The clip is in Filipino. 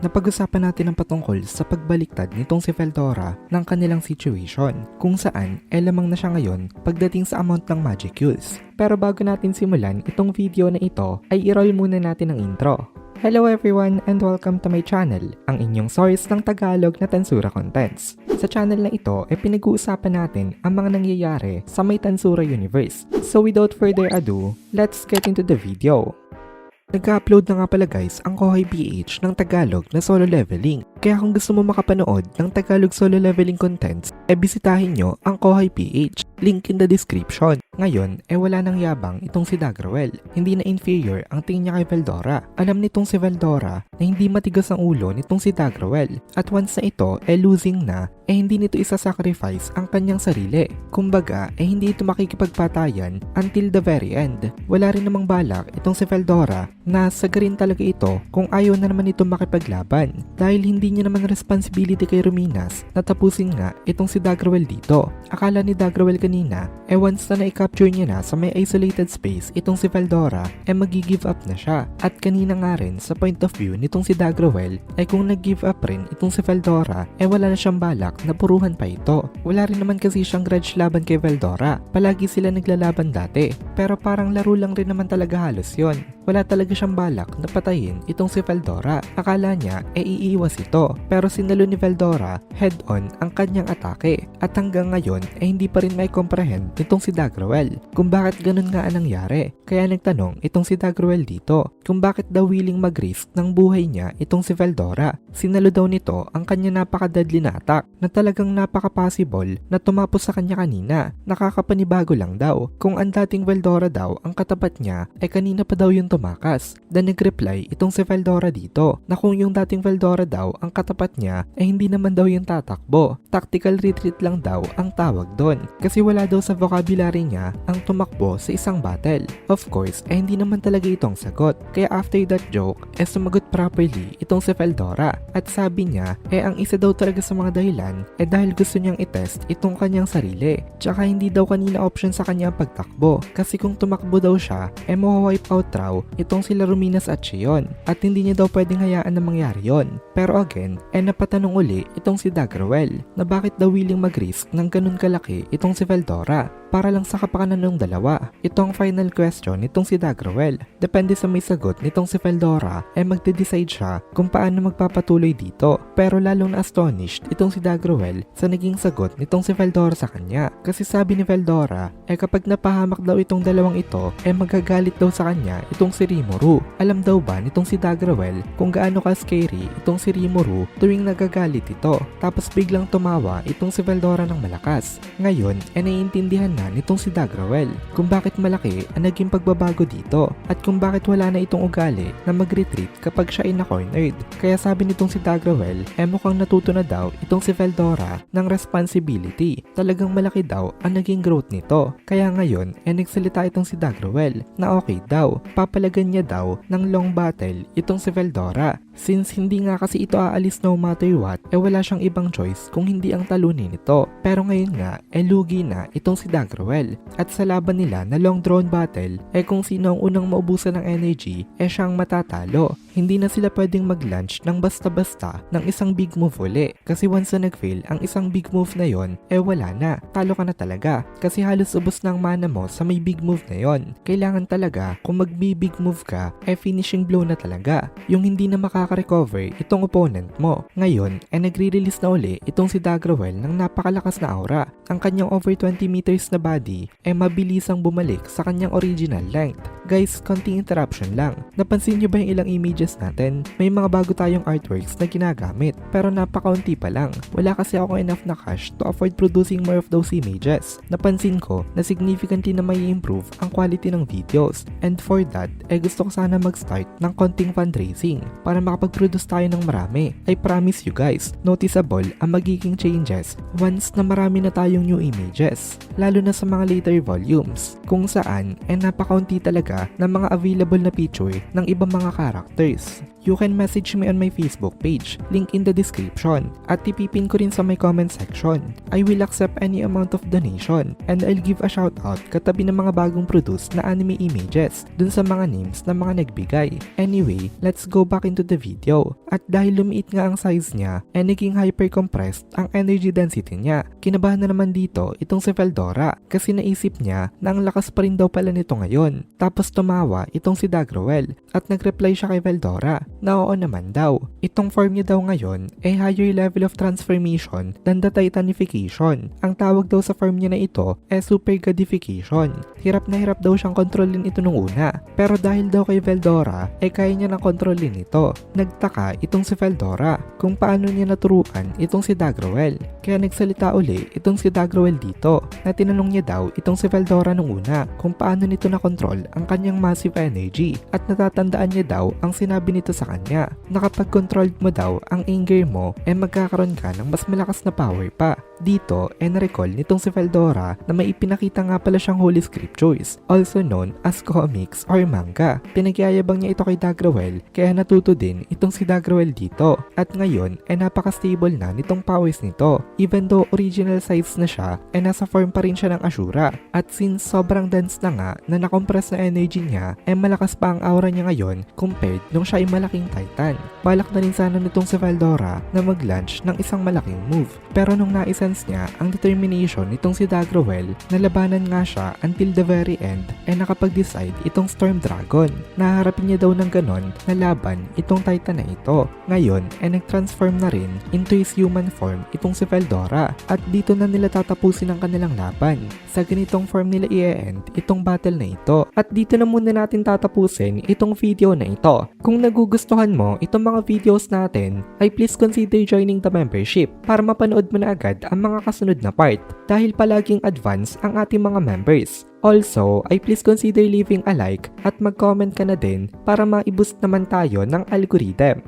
Napag-usapan natin ang patungkol sa pagbaliktad nitong si Veldora ng kanilang situation, kung saan lamang na siya ngayon pagdating sa amount ng Magicules. Pero bago natin simulan itong video na ito, ay i-roll muna natin ang intro. Hello everyone and welcome to my channel, ang inyong source ng Tagalog na Tansura Contents. Sa channel na ito ay pinag-uusapan natin ang mga nangyayari sa may Tansura Universe. So without further ado, let's get into the video. Nag-upload na nga pala guys ang Kohay PH ng Tagalog na solo leveling. Kaya kung gusto mo makapanood ng Tagalog solo leveling contents, bisitahin nyo ang Kohay PH. Link in the description. Ngayon, wala nang yabang itong si Dagrawel. Hindi na inferior ang tingin niya kay Veldora. Alam nitong si Veldora na hindi matigas ang ulo nitong si Dagrawel. At once na ito losing na, hindi nito isa-sacrifice ang kanyang sarili. Kumbaga, hindi ito makikipagpatayan until the very end. Wala rin namang balak itong si Veldora na sagarin talaga ito kung ayaw na naman ito makipaglaban. Dahil hindi niya naman responsibility kay Ruminas na tapusin nga itong si Dagrawel dito. Akala ni Dagrawel kanina, once na na-capture niya na sa may isolated space itong si Veldora, magi-give up na siya. At kanina nga rin sa point of view nitong si Dagrawel, kung nag-give up rin itong si Veldora, wala na siyang balak na puruhan pa ito. Wala rin naman kasi siyang grudge laban kay Veldora. Palagi sila naglalaban dati. Pero parang laro lang rin naman talaga halos yon. Wala talaga siyang balak na patayin itong si Veldora. Akala niya iiwas ito. Pero sinalo ni Veldora head-on ang kanyang atake. At hanggang ngayon hindi pa rin may comprehend itong si Dagrawel kung bakit ganun nga ang nangyari. Kaya nagtanong itong si Dagrawel dito kung bakit daw willing mag-risk ng buhay niya itong si Veldora. Sinalo daw nito ang kanya napaka-deadly na attack na talagang napaka-possible na tumapos sa kanya kanina. Nakakapanibago lang daw kung ang dating Veldora daw ang katapat niya kanina pa daw yung tumakas. Then nag-reply itong si Veldora dito na kung yung dating Veldora daw ang katapat niya hindi naman daw yung tatakbo. Tactical retreat lang daw ang tawag doon kasi wala daw sa vocabulary niya ang tumakbo sa isang battle. Of course, hindi naman talaga itong sagot. Kaya after that joke, sumagot properly itong si Veldora at sabi niya ang isa daw talaga sa mga dahilan dahil gusto niyang itest itong kanyang sarili. Tsaka hindi daw kanina option sa kanya ang pagtakbo kasi kung tumakbo daw siya mawipe out raw itong sila Ruminas at Xion at hindi niya daw pwedeng hayaan na mangyari yon. Pero again, napatanong uli itong si Dagrawel na bakit daw willing mag-risk ng ganun kalaki itong si Veldora para lang sa kapakanan ng dalawa. Ito ang final question nitong si Dagrawel. Depende sa may sagot nitong si Veldora magde-decide siya kung paano magpapatuloy dito. Pero lalong na-astonished itong si Dagrawel sa naging sagot nitong si Veldora sa kanya. Kasi sabi ni Veldora kapag napahamak daw itong dalawang ito magagalit daw sa kanya itong si Rimuru. Alam daw ba nitong si Dagrawel kung gaano ka-scary itong si Rimuru tuwing nagagalit ito. Tapos biglang tumawa itong si Veldora ng malakas. Ngayon naiintindihan na nitong si Dagrawel kung bakit malaki ang naging pagbabago dito at kung bakit wala na itong ugali na mag-retreat kapag siya ay na-cornered. Kaya sabi nitong si Dagrawel mukhang natuto na daw itong si Veldora ng responsibility. Talagang malaki daw ang naging growth nito. Kaya ngayon nagsalita itong si Dagrawel na okay daw, papalagan niya daw ng long battle itong si Veldora. Since hindi nga kasi ito aalis no matter what, wala siyang ibang choice kung hindi ang talunin ito. Pero ngayon nga, lugi na itong si Dagrawel. At sa laban nila na long drawn battle, kung sino ang unang maubusan ng energy, siyang matatalo. Hindi na sila pwedeng mag-launch ng basta-basta ng isang big move uli. Kasi once na nag-fail ang isang big move na yon, wala na. Talo ka na talaga. Kasi halos ubos na ang mana mo sa may big move na yon. Kailangan talaga kung mag-big move ka, finishing blow na talaga. Yung hindi na makaka-recover itong opponent mo. Ngayon, nagre-release na uli itong si Dagrawel ng napakalakas na aura. Ang kanyang over 20 meters na body mabilisang bumalik sa kanyang original length. Guys, konting interruption lang. Napansin nyo ba yung ilang images natin? May mga bago tayong artworks na ginagamit, pero napakaunti pa lang. Wala kasi ako enough na cash to afford producing more of those images. Napansin ko na significantly na may improve ang quality ng videos. And for that, gusto ko sana mag-start ng konting fundraising para makapag-produce tayo ng marami. I promise you guys, noticeable ang magiging changes once na marami na tayong new images. Lalo na sa mga later volumes, kung saan napakaunti talaga ng mga available na feature ng ibang mga characters. answers. You can message me on my Facebook page, link in the description, at tipipin ko rin sa my comment section. I will accept any amount of donation, and I'll give a shoutout katabi ng mga bagong produce na anime images dun sa mga names ng mga nagbigay. Anyway, let's go back into the video. At dahil lumiit nga ang size niya, naging hyper-compressed ang energy density niya. Kinabahan na naman dito itong si Veldora kasi naisip niya na ang lakas pa rin daw pala nito ngayon. Tapos tumawa itong si Dagrawell at nag-reply siya kay Veldora na oo naman daw. Itong form niya daw ngayon ay higher level of transformation than the titanification. Ang tawag daw sa form niya na ito ay super godification. Hirap na hirap daw siyang kontrolin ito nung una. Pero dahil daw kay Veldora ay kaya niya nang kontrolin ito. Nagtaka itong si Veldora kung paano niya naturuan itong si Dagrawell. Kaya nagsalita uli itong si Dagrawell dito na tinanong niya daw itong si Veldora nung una kung paano nito na-control ang kanyang massive energy at natatandaan niya daw ang sinabi nito sa kanya na kapag controlled mo daw ang anger mo magkakaroon ka ng mas malakas na power pa. Dito na-recall nitong si Veldora na may ipinakita nga pala siyang holy scriptures, also known as comics or manga. Pinagyayabang niya ito kay Dagrawell kaya natuto din itong si Dagrawell dito at ngayon napaka-stable na nitong powers nito. Even though original size na siya nasa form pa rin siya ng Ashura at since sobrang dense na nga na nakompress na energy niya malakas pa ang aura niya ngayon compared nung siya ay malaking titan. Balak na rin sana nitong si Veldora na mag-launch ng isang malaking move pero nung naisense niya ang determination nitong si Dagrawell na labanan nga siya until the very end nakapag-decide itong Storm Dragon. Naharapin niya daw ng ganon na laban itong titan na ito. Ngayon nag-transform na rin into his human form itong si Veldora at dito na nila tatapusin ang kanilang laban. Sa ganitong form nila i-end itong battle na ito at dito na muna natin tatapusin itong video na ito. Kung nagugustuhan mo itong mga videos natin ay please consider joining the membership para mapanood mo na agad ang mga kasunod na part dahil palaging advance ang ating mga members. Also, ay please consider leaving a like at mag-comment ka na din para ma-boost naman tayo ng algorithm.